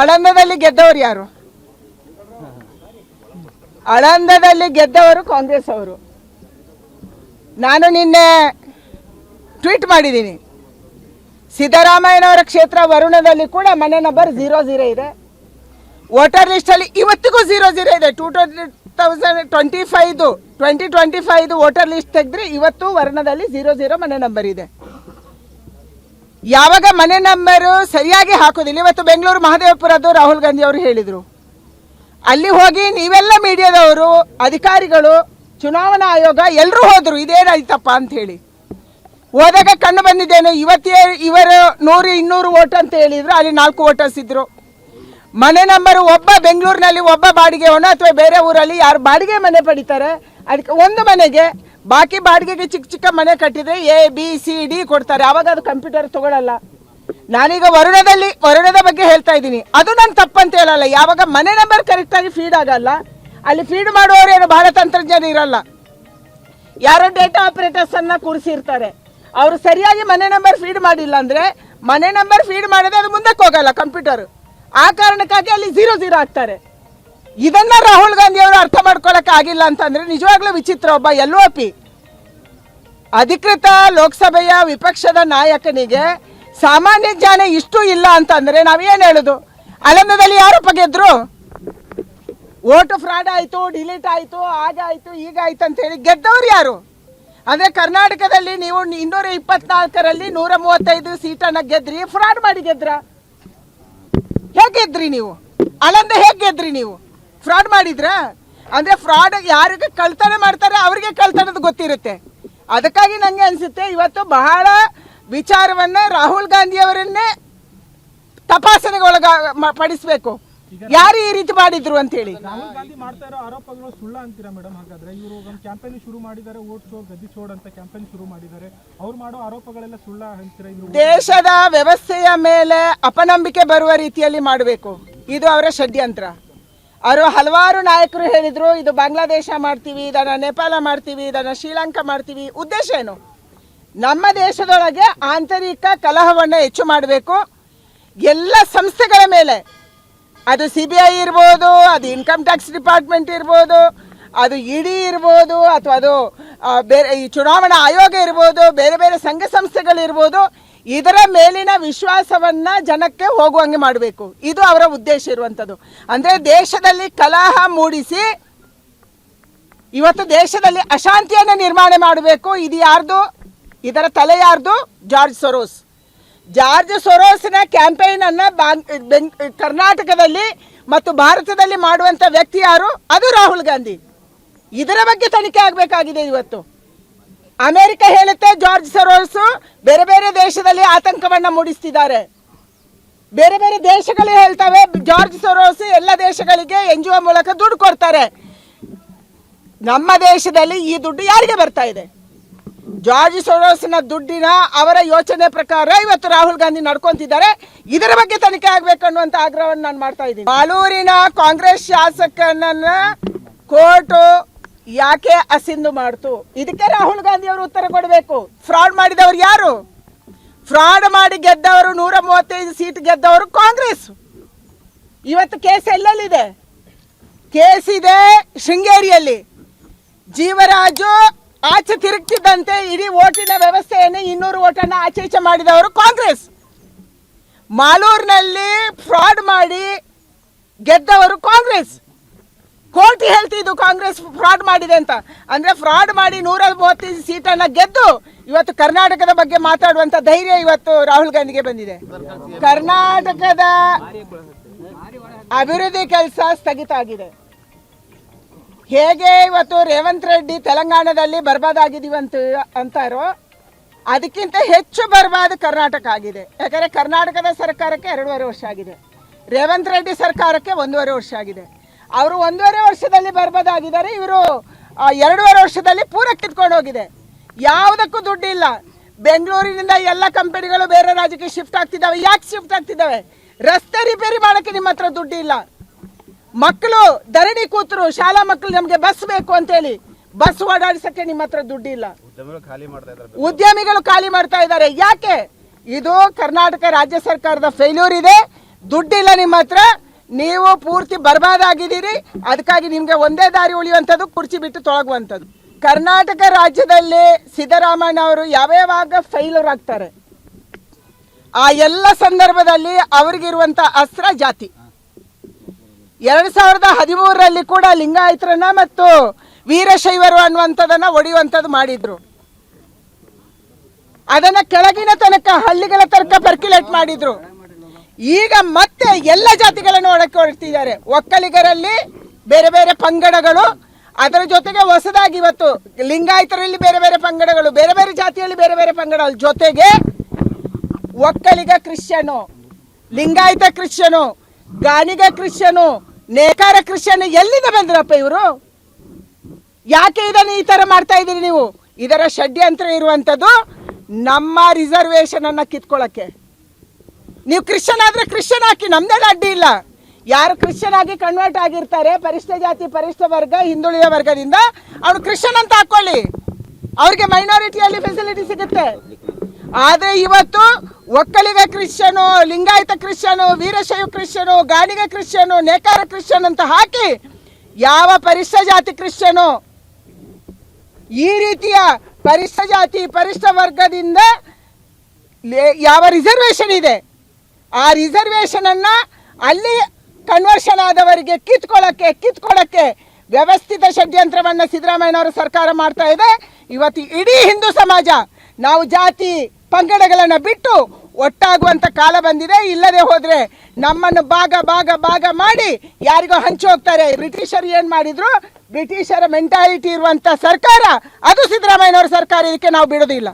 ಆಳಂದದಲ್ಲಿ ಗೆದ್ದವರು ಯಾರು? ಆಳಂದದಲ್ಲಿ ಗೆದ್ದವರು ಕಾಂಗ್ರೆಸ್ ಅವರು. ನಾನು ನಿನ್ನೆ ಟ್ವೀಟ್ ಮಾಡಿದ್ದೀನಿ, ಸಿದ್ದರಾಮಯ್ಯನವರ ಕ್ಷೇತ್ರ ವರುಣದಲ್ಲಿ ಕೂಡ ಮನೆ ನಂಬರ್ 00 ಇದೆ. ವೋಟರ್ ಲಿಸ್ಟಲ್ಲಿ ಇವತ್ತಿಗೂ 00 ಇದೆ. 2025 ವೋಟರ್ ಲಿಸ್ಟ್ ತೆಗೆದ್ರೆ ಇವತ್ತು ವರ್ಣದಲ್ಲಿ 00 ಮನೆ ನಂಬರ್ ಇದೆ. ಯಾವಾಗ ಮನೆ ನಂಬರು ಸರಿಯಾಗಿ ಹಾಕೋದಿಲ್ಲ, ಇವತ್ತು ಬೆಂಗಳೂರು ಮಹದೇವಪುರದ್ದು ರಾಹುಲ್ ಗಾಂಧಿ ಅವರು ಹೇಳಿದರು, ಅಲ್ಲಿ ಹೋಗಿ ನೀವೆಲ್ಲ ಮೀಡಿಯಾದವರು, ಅಧಿಕಾರಿಗಳು, ಚುನಾವಣಾ ಆಯೋಗ ಎಲ್ಲರೂ ಹೋದರು ಇದೇನಾಯ್ತಪ್ಪ ಅಂತ ಹೇಳಿ. ಹೋದಾಗ ಕಣ್ಣು ಬಂದಿದ್ದೇನು, ಇವರು 100-200 ವೋಟ್ ಅಂತ ಹೇಳಿದ್ರು, ಅಲ್ಲಿ 4 ವೋಟರ್ಸ್ ಇದ್ರು. ಮನೆ ನಂಬರ್ ಒಬ್ಬ ಬೆಂಗಳೂರಿನಲ್ಲಿ ಒಬ್ಬ ಬಾಡಿಗೆವನು ಅಥವಾ ಬೇರೆ ಊರಲ್ಲಿ ಯಾರು ಬಾಡಿಗೆ ಮನೆ ಪಡಿತಾರೆ ಅದಕ್ಕೆ ಒಂದು ಮನೆಗೆ, ಬಾಕಿ ಬಾಡಿಗೆಗೆ ಚಿಕ್ಕ ಚಿಕ್ಕ ಮನೆ ಕಟ್ಟಿದ್ರೆ ABCD ಕೊಡ್ತಾರೆ. ಆವಾಗ ಅದು ಕಂಪ್ಯೂಟರ್ ತಗೊಳ್ಳಲ್ಲ. ನಾನೀಗ ವರುಣದ ಬಗ್ಗೆ ಹೇಳ್ತಾ ಇದ್ದೀನಿ, ಅದು ನನ್ನ ತಪ್ಪಂತ ಹೇಳಲ್ಲ. ಯಾವಾಗ ಮನೆ ನಂಬರ್ ಕರೆಕ್ಟಾಗಿ ಫೀಡ್ ಆಗಲ್ಲ, ಅಲ್ಲಿ ಫೀಡ್ ಮಾಡುವವರೇನು ಬಹಳ ತಂತ್ರಜ್ಞಾನ ಇರಲ್ಲ, ಯಾರೋ ಡೇಟಾ ಆಪರೇಟರ್ಸ್ ಅನ್ನ ಕೂರಿಸಿರ್ತಾರೆ. ಅವರು ಸರಿಯಾಗಿ ಮನೆ ನಂಬರ್ ಫೀಡ್ ಮಾಡಿಲ್ಲ ಅಂದ್ರೆ ಮನೆ ನಂಬರ್ ಫೀಡ್ ಮಾಡಿದ್ರೆ ಅದು ಮುಂದಕ್ಕೆ ಹೋಗಲ್ಲ ಕಂಪ್ಯೂಟರ್. ಆ ಕಾರಣಕ್ಕಾಗಿ ಅಲ್ಲಿ 00 ಆಗ್ತಾರೆ. ಇದನ್ನ ರಾಹುಲ್ ಗಾಂಧಿ ಅವರು ಅರ್ಥ ಮಾಡ್ಕೊಳಕ್ ಆಗಿಲ್ಲ ಅಂತಂದ್ರೆ ನಿಜವಾಗ್ಲೂ ವಿಚಿತ್ರ. ಒಬ್ಬ LOP ಅಧಿಕೃತ ಲೋಕಸಭೆಯ ವಿಪಕ್ಷದ ನಾಯಕನಿಗೆ ಸಾಮಾನ್ಯ ಜ್ಞಾನ ಇಷ್ಟು ಇಲ್ಲ ಅಂತಂದ್ರೆ ನಾವೇನ್ ಹೇಳುದು? ಆಳಂದದಲ್ಲಿ ಯಾರಪ್ಪ ಗೆದ್ರು? ವೋಟ್ ಫ್ರಾಡ್ ಆಯ್ತು, ಡಿಲೀಟ್ ಆಯ್ತು, ಆಗಾಯ್ತು, ಈಗಾಯ್ತು ಅಂತ ಹೇಳಿ ಗೆದ್ದವ್ರು ಯಾರು? ಅಂದ್ರೆ ಕರ್ನಾಟಕದಲ್ಲಿ ನೀವು 224ರಲ್ಲಿ 135 ಸೀಟನ್ನ ಗೆದ್ರಿ, ಫ್ರಾಡ್ ಮಾಡಿ ಗೆದ್ರ? ಹೇಗೆ ಗೆದ್ರಿ ನೀವು? ಆಳಂದ ಹೇಗೆ ಗೆದ್ರಿ ನೀವು? ಫ್ರಾಡ್ ಮಾಡಿದ್ರ? ಅಂದ್ರೆ ಫ್ರಾಡ್ ಯಾರಿಗೆ ಕಳ್ತನ ಮಾಡ್ತಾರೆ ಅವ್ರಿಗೆ ಕಳ್ತನದ ಗೊತ್ತಿರುತ್ತೆ. ಅದಕ್ಕಾಗಿ ನಂಗೆ ಅನ್ಸುತ್ತೆ ಇವತ್ತು ಬಹಳ ವಿಚಾರವನ್ನ ರಾಹುಲ್ ಗಾಂಧಿ ಅವರನ್ನೇ ತಪಾಸಣೆಗೆ ಪಡಿಸಬೇಕು, ಯಾರು ಈ ರೀತಿ ಮಾಡಿದ್ರು ಅಂತ ಹೇಳಿ. ರಾಹುಲ್ ಗಾಂಧಿ ಮಾಡ್ತಾ ಇರೋ ಆರೋಪಗಳು ಸುಳ್ಳ ಅಂತೀರಾ ಮೇಡಮ್? ಹಾಗಾದ್ರೆ ಇವರು ಒಂದು ಕ್ಯಾಂಪೇನ್ ಶುರು ಮಾಡಿದ್ದಾರೆ, ವೋಟ್ ಶೋ ಗದ್ದಿ ಚೋಡ್ ಅಂತ ಕ್ಯಾಂಪೇನ್ ಶುರು ಮಾಡಿದ್ದಾರೆ, ಅವ್ರು ಮಾಡೋ ಆರೋಪಗಳೆಲ್ಲ ಸುಳ್ಳ ಅಂತೀರಾ? ದೇಶದ ವ್ಯವಸ್ಥೆಯ ಮೇಲೆ ಅಪನಂಬಿಕೆ ಬರುವ ರೀತಿಯಲ್ಲಿ ಮಾಡಬೇಕು, ಇದು ಅವರ ಷಡ್ಯಂತ್ರ. ಅವರು ಹಲವಾರು ನಾಯಕರು ಹೇಳಿದ್ರು, ಇದು ಬಾಂಗ್ಲಾದೇಶ ಮಾಡ್ತೀವಿ, ಇದನ್ನ ನೇಪಾಳ ಮಾಡ್ತೀವಿ, ಇದನ್ನ ಶ್ರೀಲಂಕಾ ಮಾಡ್ತೀವಿ. ಉದ್ದೇಶ ಏನು? ನಮ್ಮ ದೇಶದೊಳಗೆ ಆಂತರಿಕ ಕಲಹವನ್ನು ಹೆಚ್ಚು ಮಾಡಬೇಕು. ಎಲ್ಲ ಸಂಸ್ಥೆಗಳ ಮೇಲೆ, ಅದು CBI ಇರ್ಬೋದು, ಅದು ಇನ್ಕಮ್ ಟ್ಯಾಕ್ಸ್ ಡಿಪಾರ್ಟ್ಮೆಂಟ್ ಇರ್ಬೋದು, ಅದು ED ಇರ್ಬೋದು, ಅಥವಾ ಅದು ಬೇರೆ ಈ ಚುನಾವಣಾ ಆಯೋಗ ಇರ್ಬೋದು, ಬೇರೆ ಬೇರೆ ಸಂಘ ಸಂಸ್ಥೆಗಳಿರ್ಬೋದು, ಇದರ ಮೇಲಿನ ವಿಶ್ವಾಸವನ್ನ ಜನಕ್ಕೆ ಹೋಗುವಂಗೆ ಮಾಡಬೇಕು. ಇದು ಅವರ ಉದ್ದೇಶ ಇರುವಂಥದ್ದು. ಅಂದ್ರೆ ದೇಶದಲ್ಲಿ ಕಲಹ ಮೂಡಿಸಿ ಇವತ್ತು ದೇಶದಲ್ಲಿ ಅಶಾಂತಿಯನ್ನು ನಿರ್ಮಾಣ ಮಾಡಬೇಕು. ಇದು ಯಾರ್ದು? ಇದರ ತಲೆ ಯಾರ್ದು? ಜಾರ್ಜ್ ಸೊರೋಸ್ನ ಕ್ಯಾಂಪೇನ್ ಅನ್ನ ಕರ್ನಾಟಕದಲ್ಲಿ ಮತ್ತು ಭಾರತದಲ್ಲಿ ಮಾಡುವಂತ ವ್ಯಕ್ತಿ ಯಾರು? ಅದು ರಾಹುಲ್ ಗಾಂಧಿ. ಇದರ ಬಗ್ಗೆ ತನಿಖೆ ಆಗಬೇಕಾಗಿದೆ. ಇವತ್ತು ಅಮೆರಿಕ ಹೇಳುತ್ತೆ ಜಾರ್ಜ್ ಸೊರೋಸ್ ಬೇರೆ ಬೇರೆ ದೇಶದಲ್ಲಿ ಆತಂಕವನ್ನ ಮೂಡಿಸ್ತಿದ್ದಾರೆ. ಬೇರೆ ಬೇರೆ ದೇಶಗಳು ಹೇಳ್ತವೆ ಜಾರ್ಜ್ ಸೊರೋಸ್ ಎಲ್ಲ ದೇಶಗಳಿಗೆ NGO ಮೂಲಕ ದುಡ್ಡು ಕೊಡ್ತಾರೆ. ನಮ್ಮ ದೇಶದಲ್ಲಿ ಈ ದುಡ್ಡು ಯಾರಿಗೆ ಬರ್ತಾ ಇದೆ? ಜಾರ್ಜ್ ಸೊರೋಸ್ನ ದುಡ್ಡಿನ ಅವರ ಯೋಚನೆ ಪ್ರಕಾರ ಇವತ್ತು ರಾಹುಲ್ ಗಾಂಧಿ ನಡ್ಕೊಂತಿದ್ದಾರೆ. ಇದರ ಬಗ್ಗೆ ತನಿಖೆ ಆಗ್ಬೇಕು ಅನ್ನುವಂತ ಆಗ್ರಹವನ್ನು ನಾನು ಮಾಡ್ತಾ ಇದ್ದೀನಿ. ಮಾಲೂರಿನ ಕಾಂಗ್ರೆಸ್ ಶಾಸಕನನ್ನ ಕೋರ್ಟ್ ಯಾಕೆ ಅಸಿಂಧು ಮಾಡ್ತು? ಇದಕ್ಕೆ ರಾಹುಲ್ ಗಾಂಧಿ ಅವರು ಉತ್ತರ ಕೊಡಬೇಕು. ಫ್ರಾಡ್ ಮಾಡಿದವರು ಯಾರು? ಫ್ರಾಡ್ ಮಾಡಿ ಗೆದ್ದವರು 135 ಸೀಟ್ ಗೆದ್ದವರು ಕಾಂಗ್ರೆಸ್. ಇವತ್ತು ಕೇಸ್ ಎಲ್ಲೆಲ್ಲಿದೆ? ಕೇಸ್ ಇದೆ ಶೃಂಗೇರಿಯಲ್ಲಿ. ಜೀವರಾಜು ಆಚೆ ತಿರುಗ್ತಿದ್ದಂತೆ ಇಡೀ ಓಟಿನ ವ್ಯವಸ್ಥೆಯನ್ನು 200 ಓಟನ್ನು ಆಚೆ ಈಚೆ ಮಾಡಿದವರು ಕಾಂಗ್ರೆಸ್. ಮಾಲೂರಿನಲ್ಲಿ ಫ್ರಾಡ್ ಮಾಡಿ ಗೆದ್ದವರು ಕಾಂಗ್ರೆಸ್. ಕೋರ್ಟ್ ಹೇಳ್ತಿದ್ದು ಕಾಂಗ್ರೆಸ್ ಫ್ರಾಡ್ ಮಾಡಿದೆ ಅಂತ. ಅಂದ್ರೆ ಫ್ರಾಡ್ ಮಾಡಿ 135 ಸೀಟನ್ನ ಗೆದ್ದು ಇವತ್ತು ಕರ್ನಾಟಕದ ಬಗ್ಗೆ ಮಾತಾಡುವಂತ ಧೈರ್ಯ ಇವತ್ತು ರಾಹುಲ್ ಗಾಂಧಿಗೆ ಬಂದಿದೆ. ಕರ್ನಾಟಕದ ಅಭಿವೃದ್ಧಿ ಕೆಲಸ ಸ್ಥಗಿತ ಆಗಿದೆ. ಹೇಗೆ ಇವತ್ತು ರೇವಂತ್ ರೆಡ್ಡಿ ತೆಲಂಗಾಣದಲ್ಲಿ ಬರ್ಬಾದ್ ಆಗಿದೀವಂತ ಅಂತಾರೋ ಅದಕ್ಕಿಂತ ಹೆಚ್ಚು ಬರ್ಬಾದ್ ಕರ್ನಾಟಕ ಆಗಿದೆ. ಯಾಕಂದ್ರೆ ಕರ್ನಾಟಕದ ಸರ್ಕಾರಕ್ಕೆ 2.5 ವರ್ಷ ಆಗಿದೆ, ರೇವಂತ್ ರೆಡ್ಡಿ ಸರ್ಕಾರಕ್ಕೆ 1.5 ವರ್ಷ ಆಗಿದೆ. ಅವರು 1.5 ವರ್ಷದಲ್ಲಿ ಬರ್ಬಾದ್ ಆಗಿದ್ದಾರೆ, ಇವರು 2.5 ವರ್ಷದಲ್ಲಿ ಪೂರ ಕಿತ್ಕೊಂಡು ಹೋಗಿದೆ. ಯಾವುದಕ್ಕೂ ದುಡ್ಡಿಲ್ಲ. ಬೆಂಗಳೂರಿನಿಂದ ಎಲ್ಲ ಕಂಪನಿಗಳು ಬೇರೆ ರಾಜ್ಯಕ್ಕೆ ಶಿಫ್ಟ್ ಆಗ್ತಿದ್ದಾವೆ. ಯಾಕೆ ಶಿಫ್ಟ್ ಆಗ್ತಿದ್ದಾವೆ? ರಸ್ತೆ ರಿಪೇರಿ ಮಾಡೋಕ್ಕೆ ನಿಮ್ಮ ಹತ್ರ ದುಡ್ಡಿಲ್ಲ. ಮಕ್ಕಳು ಧರಣಿ ಕೂತರು, ಶಾಲಾ ಮಕ್ಕಳು ನಮಗೆ ಬಸ್ ಬೇಕು ಅಂತ ಹೇಳಿ ಬಸ್ ಓಡಾಡಿಸಕ್ಕೆ ನಿಮ್ಮ ಹತ್ರ ದುಡ್ಡಿಲ್ಲ. ಉದ್ಯಮಿಗಳು ಖಾಲಿ ಮಾಡ್ತಾ ಇದ್ದಾರೆ. ಯಾಕೆ? ಇದು ಕರ್ನಾಟಕ ರಾಜ್ಯ ಸರ್ಕಾರದ ಫೇಲ್ಯೂರ್ ಇದೆ. ದುಡ್ಡಿಲ್ಲ ನಿಮ್ಮ ಹತ್ರ, ನೀವು ಪೂರ್ತಿ ಬರ್ಬಾದಾಗಿದ್ದೀರಿ. ಅದಕ್ಕಾಗಿ ನಿಮಗೆ ಒಂದೇ ದಾರಿ ಉಳಿಯುವಂಥದ್ದು ಕುರ್ಚಿ ಬಿಟ್ಟು ತೊಳಗುವಂಥದ್ದು. ಕರ್ನಾಟಕ ರಾಜ್ಯದಲ್ಲಿ ಸಿದ್ದರಾಮಯ್ಯ ಅವರು ಯಾವ್ಯಾವಾಗ ಫೈಲರ್ ಆಗ್ತಾರೆ ಆ ಎಲ್ಲ ಸಂದರ್ಭದಲ್ಲಿ ಅವ್ರಿಗಿರುವಂಥ ಅಸ್ತ್ರ ಜಾತಿ. 2013ರಲ್ಲಿ ಕೂಡ ಲಿಂಗಾಯತರನ್ನ ಮತ್ತು ವೀರಶೈವರು ಅನ್ನುವಂಥದ್ದನ್ನ ಹೊಡೆಯುವಂಥದ್ದು ಮಾಡಿದ್ರು. ಅದನ್ನ ಕೆಳಗಿನ ತನಕ ಹಳ್ಳಿಗಳ ತನಕ ಪರ್ಕ್ಯುಲೇಟ್ ಮಾಡಿದ್ರು. ಈಗ ಮತ್ತೆ ಎಲ್ಲ ಜಾತಿಗಳನ್ನು ಒಳಕ್ಕೆ ಹೊರಡ್ತಿದ್ದಾರೆ. ಒಕ್ಕಲಿಗರಲ್ಲಿ ಬೇರೆ ಬೇರೆ ಪಂಗಡಗಳು, ಅದರ ಜೊತೆಗೆ ಹೊಸದಾಗಿ ಇವತ್ತು ಲಿಂಗಾಯತರಲ್ಲಿ ಬೇರೆ ಬೇರೆ ಪಂಗಡಗಳು, ಬೇರೆ ಬೇರೆ ಜಾತಿಯಲ್ಲಿ ಬೇರೆ ಬೇರೆ ಪಂಗಡಗಳ ಜೊತೆಗೆ ಒಕ್ಕಲಿಗ ಕ್ರಿಶ್ಚಿಯನು, ಲಿಂಗಾಯತ ಕ್ರಿಶ್ಚಿಯನು, ಗಾಣಿಗ ಕ್ರಿಶ್ಚಿಯನು, ನೇಕಾರ ಕ್ರಿಶ್ಚಿಯನ್ ಎಲ್ಲಿಂದ ಬಂದ್ರಪ್ಪ ಇವರು? ಯಾಕೆ ಇದನ್ನು ಈ ತರ ಮಾಡ್ತಾ ಇದ್ದೀರಿ ನೀವು? ಇದರ ಷಡ್ಯಂತ್ರ ಇರುವಂಥದ್ದು ನಮ್ಮ ರಿಸರ್ವೇಶನ್ ಅನ್ನ ಕಿತ್ಕೊಳ್ಳಕ್ಕೆ. ನೀವು ಕ್ರಿಶ್ಚಿಯನ್ ಆದ್ರೆ ಕ್ರಿಶ್ಚಿಯನ್ ಹಾಕಿ, ನಮ್ದೇನು ಅಡ್ಡಿ ಇಲ್ಲ. ಯಾರು ಕ್ರಿಶ್ಚಿಯನ್ ಆಗಿ ಕನ್ವರ್ಟ್ ಆಗಿರ್ತಾರೆ, ಪರಿಷ್ಠ ಜಾತಿ ಪರಿಷ್ಠ ವರ್ಗ ಹಿಂದುಳಿದ ವರ್ಗದಿಂದ, ಅವ್ರು ಕ್ರಿಶ್ಚಿಯನ್ ಅಂತ ಹಾಕೊಳ್ಳಿ, ಅವ್ರಿಗೆ ಮೈನಾರಿಟಿಯಲ್ಲಿ ಫೆಸಿಲಿಟಿ ಸಿಗುತ್ತೆ. ಆದ್ರೆ ಇವತ್ತು ಒಕ್ಕಲಿಗ ಕ್ರಿಶ್ಚಿಯನು, ಲಿಂಗಾಯತ ಕ್ರಿಶ್ಚಿಯನು, ವೀರಶೈವ ಕ್ರಿಶ್ಚಿಯನು, ಗಾಣಿಗ ಕ್ರಿಶ್ಚಿಯನು, ನೇಕಾರ ಕ್ರಿಶ್ಚಿಯನ್ ಅಂತ ಹಾಕಿ ಯಾವ ಪರಿಷ್ಠ ಜಾತಿ ಕ್ರಿಶ್ಚಿಯನು ಈ ರೀತಿಯ ಪರಿಷ್ಠ ಜಾತಿ ಪರಿಷ್ಠ ವರ್ಗದಿಂದ ಯಾವ ರಿಸರ್ವೇಶನ್ ಇದೆ ಆ ರಿಸರ್ವೇಶನ್ ಅನ್ನ ಅಲ್ಲಿ ಕನ್ವರ್ಷನ್ ಆದವರಿಗೆ ಕಿತ್ಕೊಳ್ಳಕ್ಕೆ ವ್ಯವಸ್ಥಿತ ಷಡ್ಯಂತ್ರವನ್ನ ಸಿದ್ದರಾಮಯ್ಯನವರ ಸರ್ಕಾರ ಮಾಡ್ತಾ ಇದೆ. ಇವತ್ತು ಇಡೀ ಹಿಂದೂ ಸಮಾಜ ನಾವು ಜಾತಿ ಪಂಗಡಗಳನ್ನ ಬಿಟ್ಟು ಒಟ್ಟಾಗುವಂತ ಕಾಲ ಬಂದಿದೆ. ಇಲ್ಲದೆ ಹೋದ್ರೆ ನಮ್ಮನ್ನು ಭಾಗ ಮಾಡಿ ಯಾರಿಗೋ ಹಂಚಿ ಹೋಗ್ತಾರೆ. ಬ್ರಿಟಿಷರು ಏನ್ ಮಾಡಿದ್ರು, ಬ್ರಿಟಿಷರ ಮೆಂಟಾಲಿಟಿ ಇರುವಂತ ಸರ್ಕಾರ ಅದು ಸಿದ್ದರಾಮಯ್ಯನವರ ಸರ್ಕಾರ. ಇದಕ್ಕೆ ನಾವು ಬಿಡೋದಿಲ್ಲ.